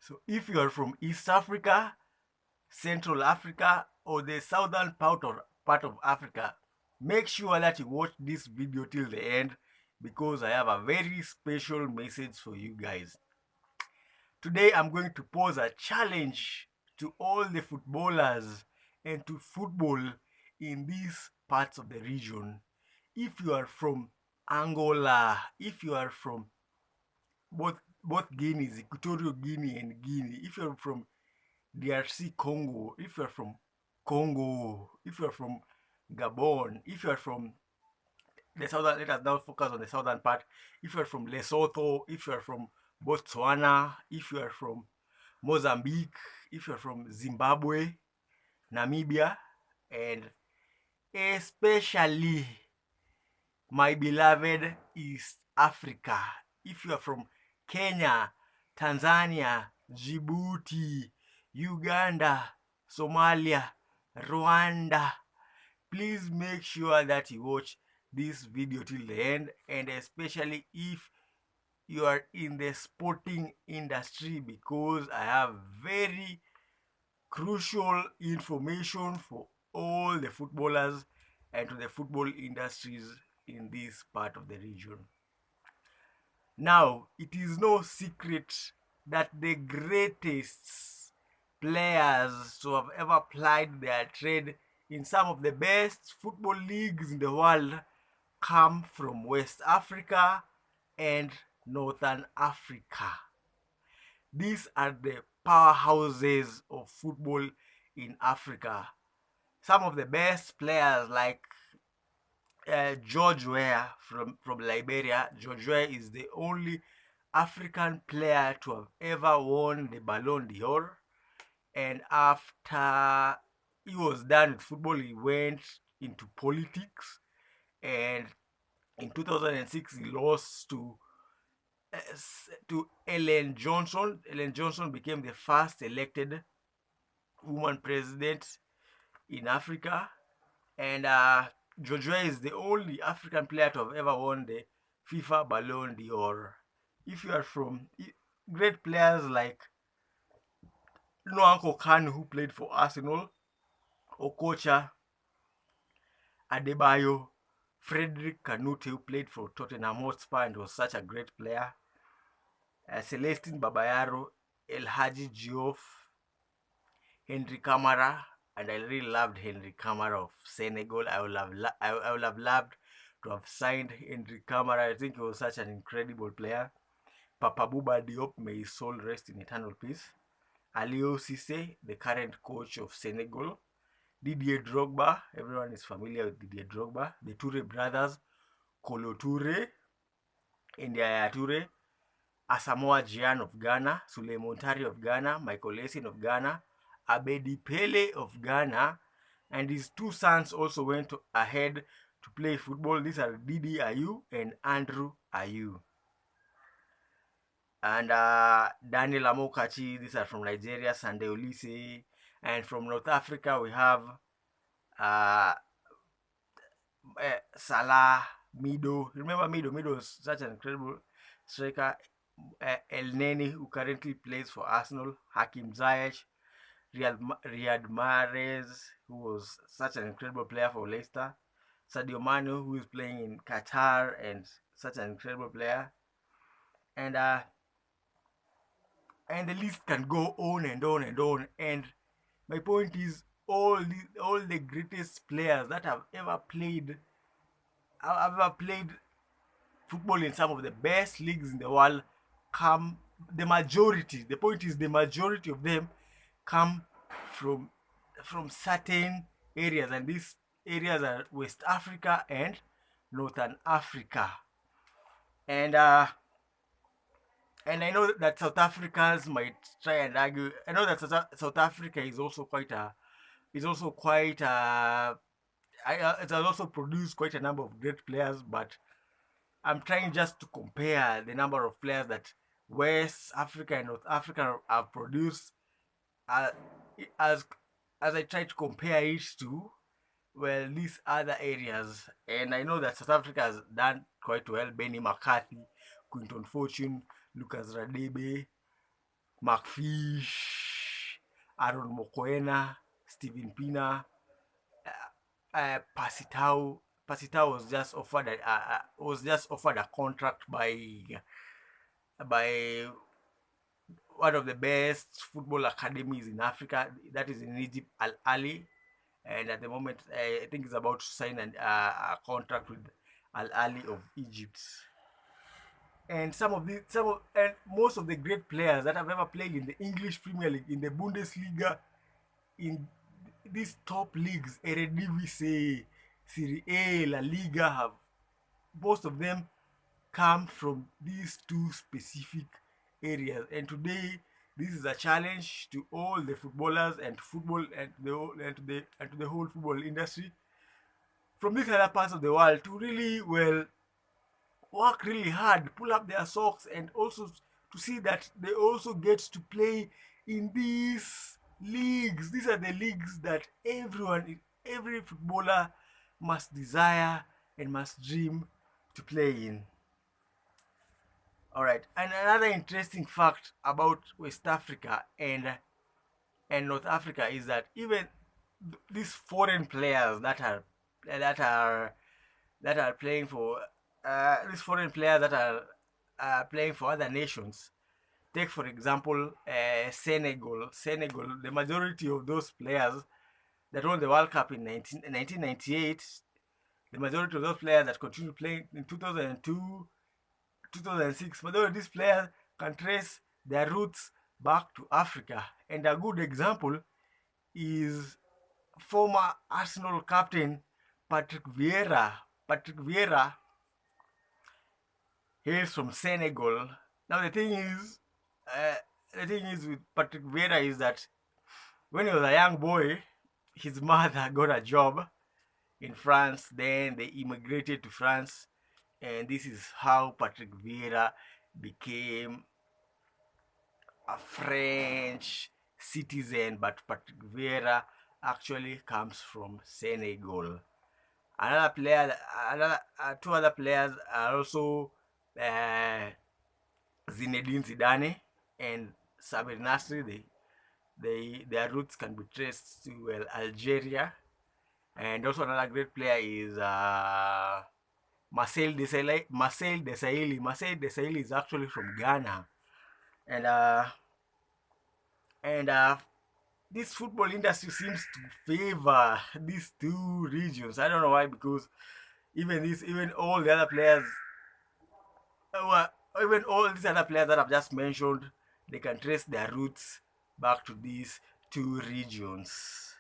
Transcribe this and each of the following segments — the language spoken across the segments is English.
So if you are from East Africa, Central Africa, or the southern part of Africa, make sure that you watch this video till the end because I have a very special message for you guys. Today I'm going to pose a challenge to all the footballers and to football in these parts of the region. If you are from Angola, if you are from both Guineas, Equatorial Guinea and Guinea, if you're from DRC Congo, if you're from Congo, if you're from Gabon, if you're from the southern, let us now focus on the southern part. If you're from Lesotho, if you're from Botswana, if you're from Mozambique, if you're from Zimbabwe, Namibia, and especially my beloved East Africa. If you are from Kenya, Tanzania, Djibouti, Uganda, Somalia, Rwanda, please make sure that you watch this video till the end, and especially if you are in the sporting industry, because I have very crucial information for all the footballers and to the football industries in this part of the region. Now, it is no secret that the greatest players to have ever plied their trade in some of the best football leagues in the world come from West Africa and Northern Africa. These are the powerhouses of football in Africa. Some of the best players like George Weah from Liberia. George Weah is the only African player to have ever won the Ballon d'Or. And after he was done with football, he went into politics. And in 2006, he lost to Ellen Johnson. Ellen Johnson became the first elected woman president in Africa. And George Weah is the only African player to have ever won the FIFA Ballon d'Or. If you are from great players like Nwanko Kanu, who played for Arsenal, Okocha, Adebayo, Frederick Kanute, who played for Tottenham Hotspur and was such a great player, Celestine Babayro, Hadj Djiouf, Henri Camara, and I really loved Henri Camara of Senegal. I would have loved to have signed Henri Camara. I think he was such an incredible player. Bouba Diop, may his soul rest in eternal peace. Aliuo Cisse, the current coach of Senegal. Didier Drogba, everyone is familiar with Didier Drogba. The Toure brothers, Kolo Toure, Yaya Toure, Asamoah Gyan of Ghana, Suleiman Tari of Ghana, Michael Essien of Ghana, Abedi Pele of Ghana, and his two sons also went ahead to play football. These are Didi Ayew and Andrew Ayew. And Daniel Amokachi, these are from Nigeria, Sunday Oliseh. And from North Africa, we have Salah, Mido. Remember Mido? Mido was such an incredible striker. El Neni, who currently plays for Arsenal. Hakim Ziyech. Riyad Mahrez, who was such an incredible player for Leicester. Sadio Mane, who is playing in Qatar and such an incredible player. And the list can go on and on and on. And my point is, all the greatest players that have ever played football in some of the best leagues in the world come, the majority of them come from certain areas, and these areas are West Africa and Northern Africa. And I know that South Africans might try and argue. I know that South Africa is also quite it has also produced quite a number of great players, but I'm trying just to compare the number of players that West Africa and North Africa have produced as I try to compare it to, well, these other areas. And I know that South Africa has done quite well. Benny McCarthy, Quinton Fortune, Lucas Radebe, McFish, Aaron Mokoena, Steven Pina, Pasitao. Pasitao was just offered a contract by one of the best football academies in Africa, that is in Egypt, Al Ali, and at the moment I think he's about to sign a contract with Al Ali of Egypt. And most of the great players that have ever played in the English Premier League, in the Bundesliga, in these top leagues, Eredivisie, Serie A, La Liga, have most of them come from these two specific areas. And today, this is a challenge to all the footballers and football and to the whole football industry from these other parts of the world to really work really hard, pull up their socks, and also to see that they also get to play in these leagues. These are the leagues that every footballer must desire and must dream to play in. All right, and another interesting fact about West Africa and North Africa is that even these foreign players that are playing for these foreign players that are playing for other nations. Take for example Senegal. Senegal, the majority of those players that won the World Cup in 1998, the majority of those players that continue playing in 2002, 2006, majority of these players can trace their roots back to Africa. And a good example is former Arsenal captain Patrick Vieira. Patrick Vieira hails from Senegal. Now the thing is with Patrick Vieira is that when he was a young boy, his mother got a job in France. Then they immigrated to France, and this is how Patrick Vieira became a French citizen. But Patrick Vieira actually comes from Senegal. Two other players are also Zinedine Zidane and Samir Nasri. Their roots can be traced to Algeria. And also another great player is Marcel Desailly. Marcel Desailly is actually from Ghana, and this football industry seems to favor these two regions. I don't know why, because even all the other players, even all these other players that I've just mentioned, they can trace their roots back to these two regions.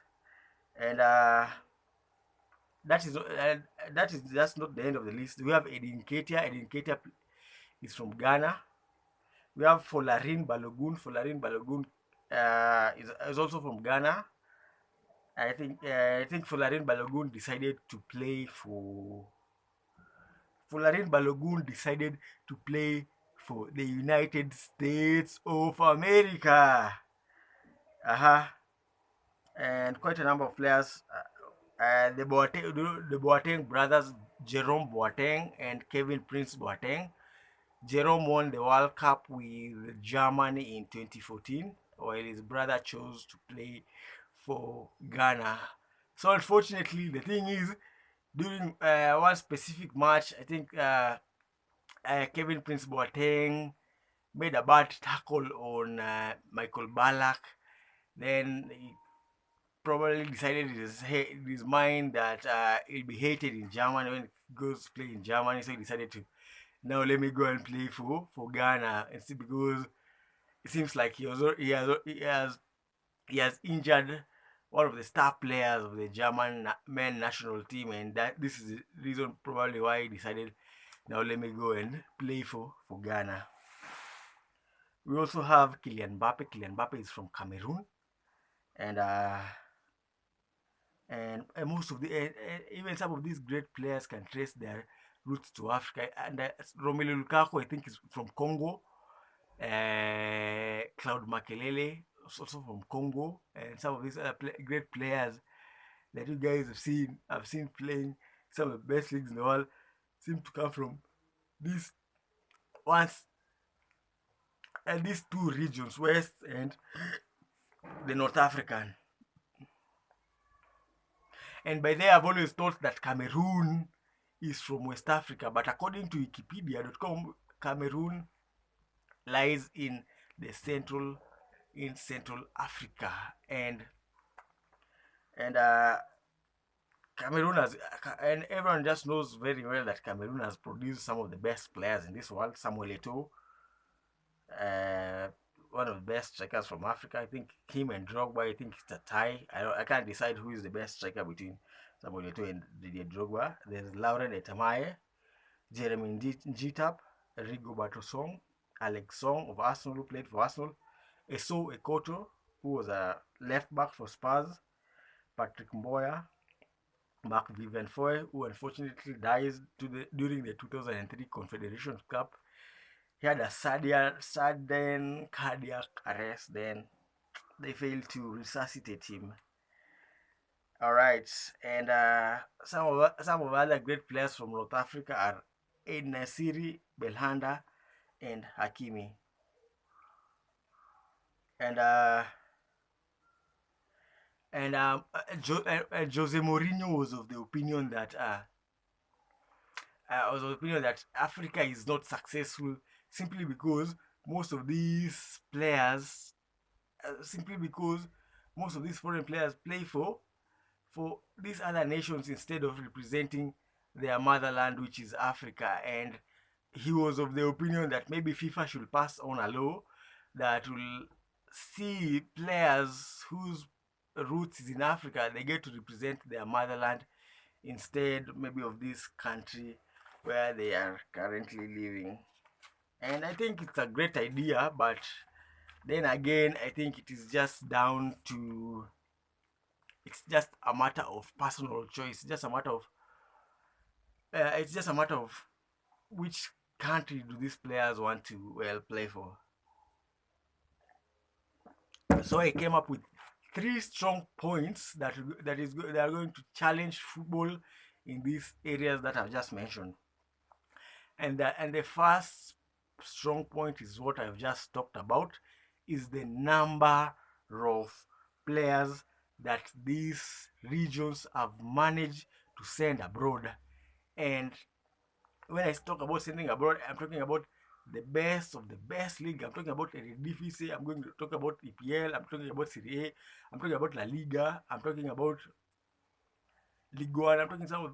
And that is just not the end of the list. We have Edin Ketia. Edin Ketia is from Ghana. We have Folarin Balogun. Folarin Balogun is also from Ghana. I think Folarin Balogun decided to play for the United States of America. And quite a number of players. The Boateng brothers, Jerome Boateng and Kevin Prince Boateng. Jerome won the World Cup with Germany in 2014, while his brother chose to play for Ghana. So unfortunately, the thing is, during one specific match, I think Kevin Prince Boateng made a bad tackle on Michael Ballack. Then he probably decided in his mind that he'll be hated in Germany when he goes to play in Germany. So he decided to, now let me go and play for Ghana. And see, because it seems like he has injured one of the star players of the German men national team, and that this is the reason probably why he decided, now let me go and play for Ghana. We also have Kylian Mbappe. Kylian Mbappe is from Cameroon, and most of even some of these great players can trace their roots to Africa. And Romelu Lukaku, I think, is from Congo. Claude Makelele is also from Congo, and some of these other great players that you guys have seen playing some of the best leagues in the world seem to come from these once these two regions, West and the North African. And by there, I've always thought that Cameroon is from West Africa, but according to Wikipedia.com, Cameroon lies in the Central Africa, and Cameroon has, and everyone just knows very well that Cameroon has produced some of the best players in this world. Samuel Eto'o, one of the best strikers from Africa. I think him and Drogba, I think it's a tie. I can't decide who is the best striker between Samuel Eto'o and Didier Drogba. There's Laurent Etamaye, Jeremy Njitap, Rigoberto Song, Alex Song of Arsenal, who played for Arsenal, Eso Ekoto, who was a left back for Spurs, Patrick Mboya, Mark Vivian Foy, who unfortunately died during the 2003 Confederation Cup. He had a sudden cardiac arrest, then they failed to resuscitate him. Alright, and some of other great players from North Africa are Nasiri, Belhanda, and Hakimi. And Jose Mourinho was of the opinion that Africa is not successful simply because most of these players, foreign players play for these other nations instead of representing their motherland, which is Africa. And he was of the opinion that maybe FIFA should pass on a law that will see players whose roots is in Africa, they get to represent their motherland instead maybe of this country where they are currently living. And I think it's a great idea, but then again, I think it is just down to, it's just a matter of personal choice. It's just a matter of which country do these players want to play for. So I came up with 3 strong points that are going to challenge football in these areas that I've just mentioned. And the first strong point is what I've just talked about, is the number of players that these regions have managed to send abroad. And when I talk about sending abroad, I'm talking about the best of the best league. I'm talking about Eredivisie. I'm going to talk about EPL. I'm talking about Serie A. I'm talking about La Liga. I'm talking about Ligue 1. I'm talking some of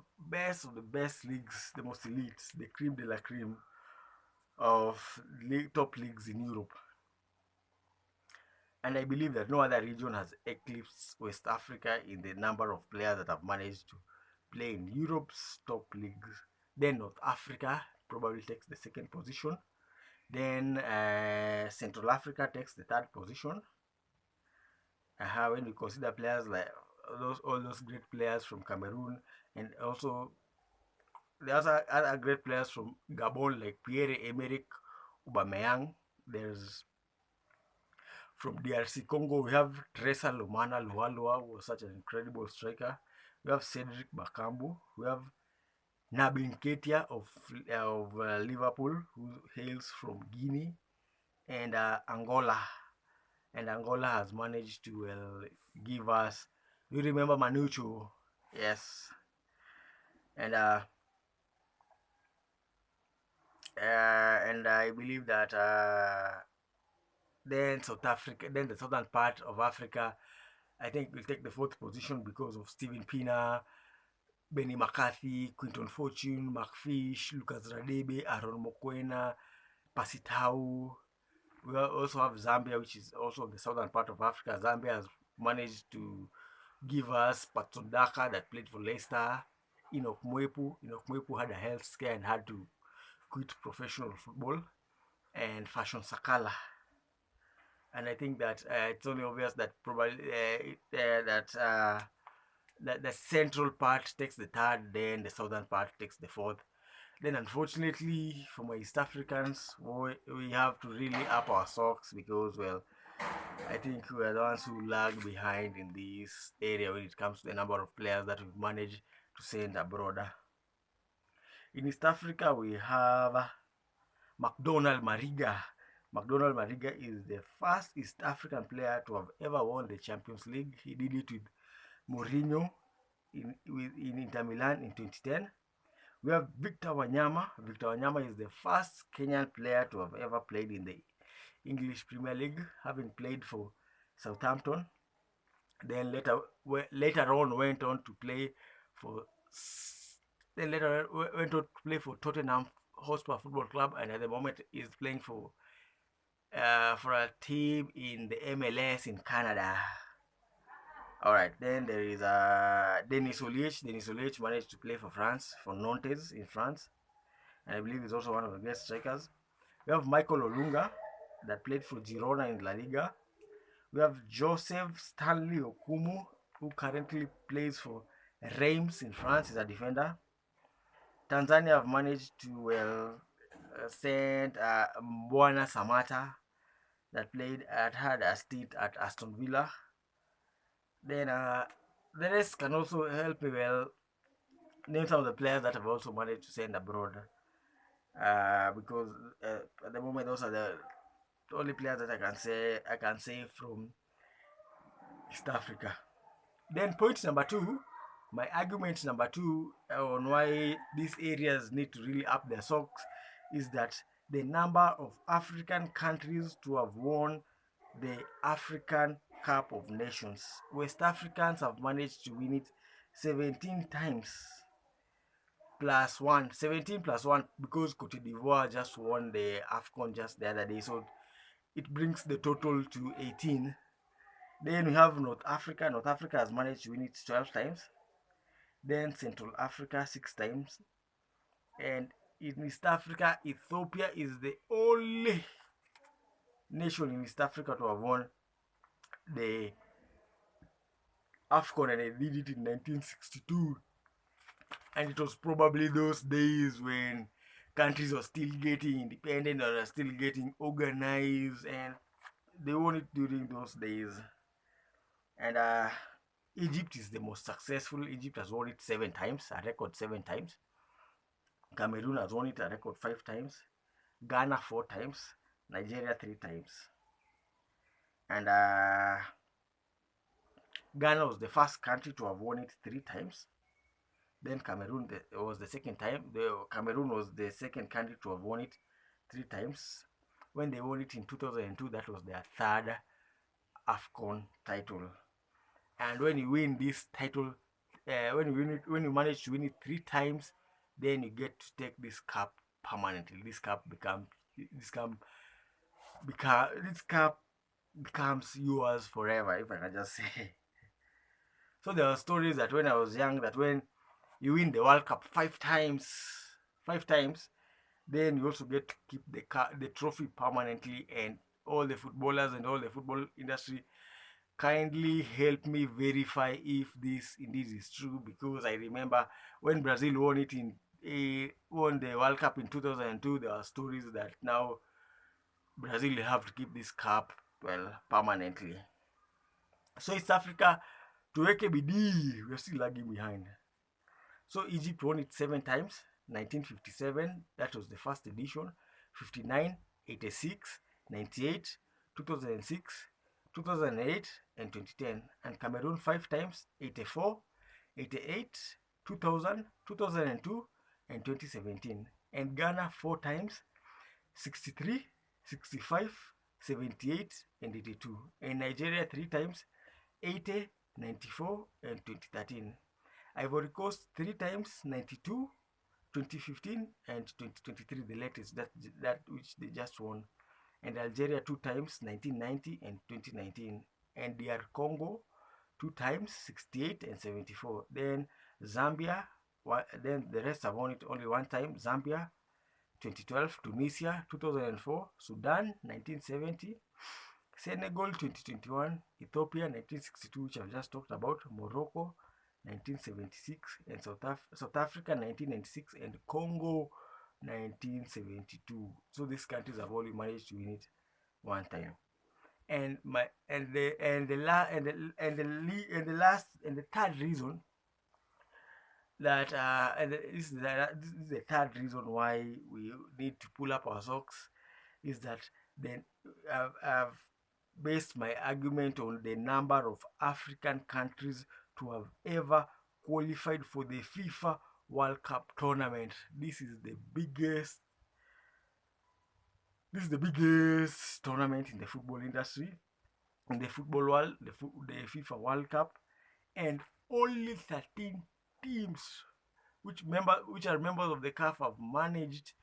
the best leagues, the most elite, the cream de la cream of top leagues in Europe. And I believe that no other region has eclipsed West Africa in the number of players that have managed to play in Europe's top leagues. Then North Africa probably takes the second position. Then Central Africa takes the third position. When we consider players like all those great players from Cameroon, and also there's other great players from Gabon like Pierre-Emerick Aubameyang. There's from DRC Congo, we have Tressa Lomana Lualua, who was such an incredible striker. We have Cedric Bakambu. We have Nabi Nketiah of Liverpool, who hails from Guinea, and Angola. And Angola has managed to give us, you remember Manucho? Yes. And I believe that then South Africa, then the southern part of Africa, I think will take the 4th position because of Steven Pienaar, Benny McCarthy, Quinton Fortune, McFish, Lucas Radebe, Aaron Mokoena, Pasitau. We also have Zambia, which is also the southern part of Africa. Zambia has managed to give us Patson Daka, that played for Leicester. Enoch Mwepu had a health scare and had to quit professional football. And Fashion Sakala. And I think that it's only obvious that probably that the central part takes the 3rd, then the southern part takes the 4th. Then unfortunately for my East Africans, we have to really up our socks because, well, I think we are the ones who lag behind in this area when it comes to the number of players that we've managed to send abroad. In East Africa, we have McDonald Mariga, McDonald Mariga is the first East African player to have ever won the Champions League. He did it with Mourinho in Inter Milan in 2010. We have Victor Wanyama. Victor Wanyama is the first Kenyan player to have ever played in the English Premier League, having played for Southampton. Then later on went on to play for Tottenham Hotspur Football Club, and at the moment is playing for a team in the MLS in Canada. All right, then there is Denis Oliseh. Denis Oliseh managed to play for France, for Nantes in France, and I believe he's also one of the best strikers. We have Michael Olunga that played for Girona in La Liga. We have Joseph Stanley Okumu, who currently plays for Reims in France. He's a defender. Tanzania have managed to send Mbwana Samata that had a stint at Aston Villa. Then the rest can also help me name some of the players that have also managed to send abroad. Because at the moment those are the only players that I can say from East Africa. Then point number two, my argument number two on why these areas need to really up their socks is that the number of African countries to have won the African Cup of Nations. West Africans have managed to win it 17 times. Plus one, 17 plus one, because Cote d'Ivoire just won the AFCON just the other day. So it brings the total to 18. Then we have North Africa. North Africa has managed to win it 12 times. Then Central Africa 6 times. And in East Africa, Ethiopia is the only nation in East Africa to have won the AFCON, and they did it in 1962. And it was probably those days when countries were still getting independent or still getting organized, and they won it during those days. And Egypt is the most successful. Egypt has won it 7 times, a record 7 times. Cameroon has won it a record 5 times. Ghana 4 times. Nigeria 3 times. And Ghana was the first country to have won it 3 times. Then Cameroon was the second time. Cameroon was the second country to have won it 3 times. When they won it in 2002, that was their third AFCON title. And when you win this title, when you manage to win it 3 times, then you get to take this cup permanently. This cup becomes yours forever, if I can just say. So there are stories that when I was young, that when you win the World Cup 5 times, then you also get to keep the trophy permanently. And all the footballers and all the football industry kindly help me verify if this indeed is true, because I remember when Brazil won the World Cup in 2002, there are stories that now Brazil have to keep this cup permanently. So East Africa, to AKBD, we're still lagging behind. So Egypt won it 7 times. 1957, that was the first edition. 59, 86, 98, 2006, 2008, and 2010. And Cameroon 5 times. 84, 88, 2000, 2002, and 2017. And Ghana 4 times. 63, 65, 78, and 82. And Nigeria 3 times. 80, 94, and 2013. Ivory Coast 3 times, 92, 2015, and 2023, the latest, that which they just won. And Algeria 2 times, 1990 and 2019. And DR Congo 2 times, 68 and 74. Then Zambia, then the rest have won it only 1 time. Zambia 2012, Tunisia 2004, Sudan 1970, Senegal 2021, Ethiopia 1962, which I've just talked about, Morocco 1976, and South Africa 1996, and Congo 1972. So these countries have only managed to win it 1 time. And the third reason that this is the third reason why we need to pull up our socks is that then I've based my argument on the number of African countries to have ever qualified for the FIFA World Cup tournament. This is the biggest tournament in the football industry, in the football world, the FIFA World Cup, and only 13 teams which are members of the CAF have managed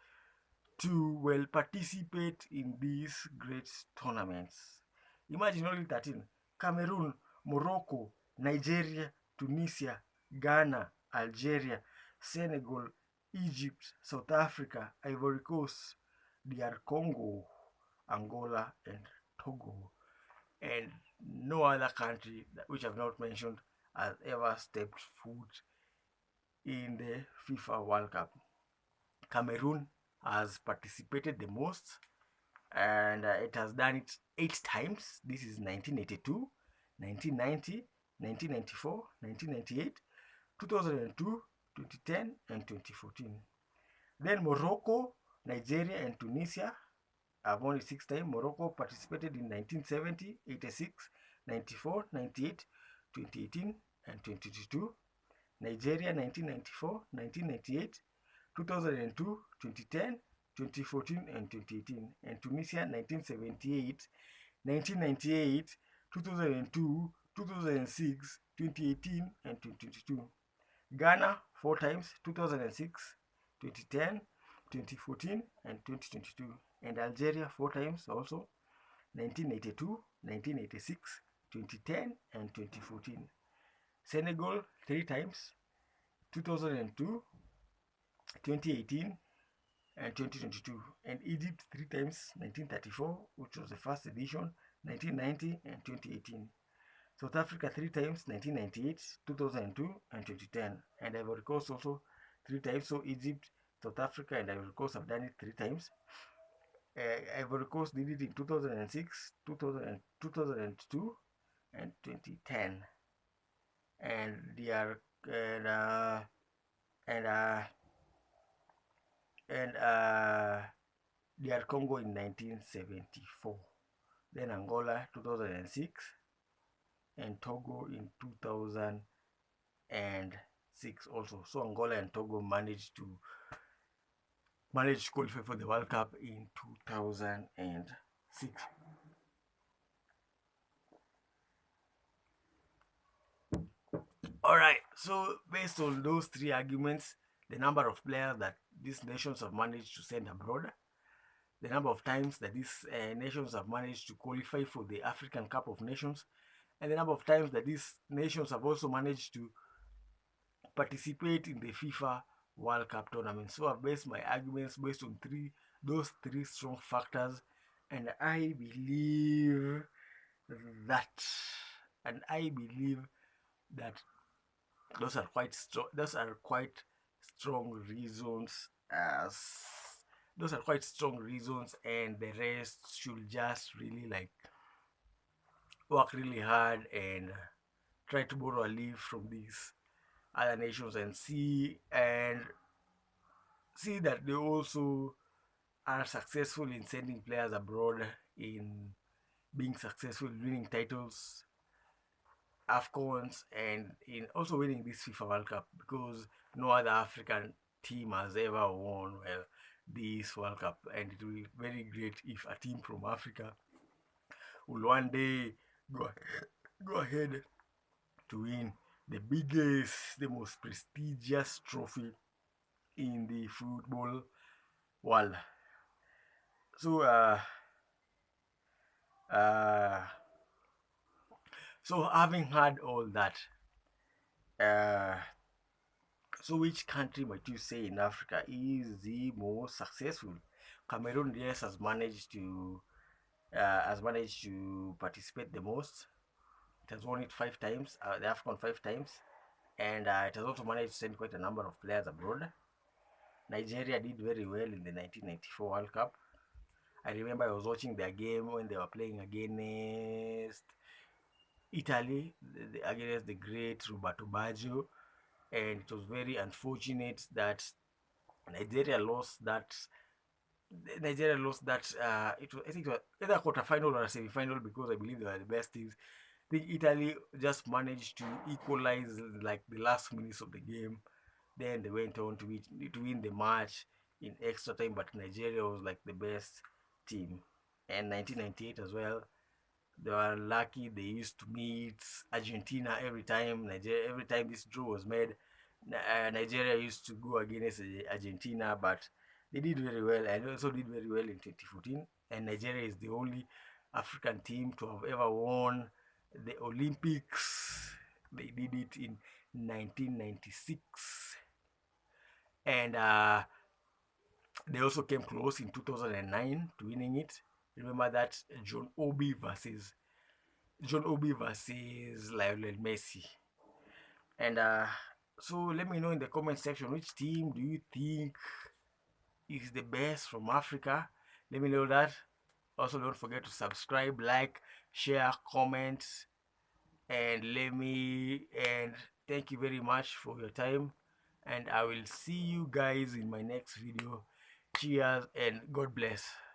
to participate in these great tournaments. Imagine only 13. Cameroon, Morocco, Nigeria, Tunisia, Ghana, Algeria, Senegal, Egypt, South Africa, Ivory Coast, DR Congo, Angola, and Togo. And no other country which I've not mentioned has ever stepped foot in the FIFA World Cup. Cameroon has participated the most, and it has done it 8 times. This is 1982, 1990, 1994, 1998, 2002, 2010, and 2014. Then Morocco, Nigeria, and Tunisia have only 6 times. Morocco participated in 1970, 86, 94, 98, 2018, and 2022. Nigeria 1994, 1998, 2002, 2010, 2014, and 2018. And Tunisia 1978, 1998, 2002, 2006, 2018, and 2022. Ghana 4 times, 2006, 2010, 2014, and 2022. And Algeria 4 times also, 1982, 1986, 2010, and 2014. Senegal 3 times, 2002, 2018, and 2022. And Egypt 3 times, 1934, which was the first edition, 1990, and 2018. South Africa 3 times, 1998, 2002, and 2010. And Ivory Coast also 3 times. So Egypt, South Africa, and Ivory Coast have done it 3 times. Ivory Coast did it in 2006, 2002, and 2010. And they are DR Congo in 1974, then Angola 2006, and Togo in 2006 also. So Angola and Togo managed to qualify for the World Cup in 2006. Alright, so based on those 3 arguments, the number of players that these nations have managed to send abroad, the number of times that these nations have managed to qualify for the African Cup of Nations, and the number of times that these nations have also managed to participate in the FIFA World Cup tournament. So I've based my arguments based on those three strong factors, and I believe that those are quite strong. Those are quite strong reasons. And the rest should just really work really hard and try to borrow a leaf from these other nations and see that they also are successful in sending players abroad, in being successful in winning titles, AFCONs, and in also winning this FIFA World Cup, because no other African team has ever won this World Cup, and it will be very great if a team from Africa will one day go ahead to win the biggest, the most prestigious trophy in the football world. So having heard all that, so which country might you say in Africa is the most successful? Cameroon, yes, has managed to participate the most. It has won it 5 times, the AFCON 5 times, and it has also managed to send quite a number of players abroad. Nigeria did very well in the 1994 World Cup. I remember I was watching their game when they were playing against Italy, against the great Roberto Baggio, and it was very unfortunate that Nigeria lost that Nigeria lost that. It was, I think it was either a quarterfinal or a semi-final, because I believe they were the best teams. I think Italy just managed to equalize like the last minutes of the game. Then they went on to win the match in extra time, but Nigeria was like the best team. And 1998 as well, they were lucky. They used to meet Argentina every time. Nigeria, every time this draw was made, Nigeria used to go against Argentina, but they did very well, and also did very well in 2014. And Nigeria is the only African team to have ever won the Olympics. They did it in 1996, and they also came close in 2009 to winning it. Remember that John Obi versus Lionel Messi. And so let me know in the comment section, which team do you think is the best from Africa? Let me know that. Also, don't forget to subscribe, like, share, comment, and thank you very much for your time. And I will see you guys in my next video. Cheers and God bless.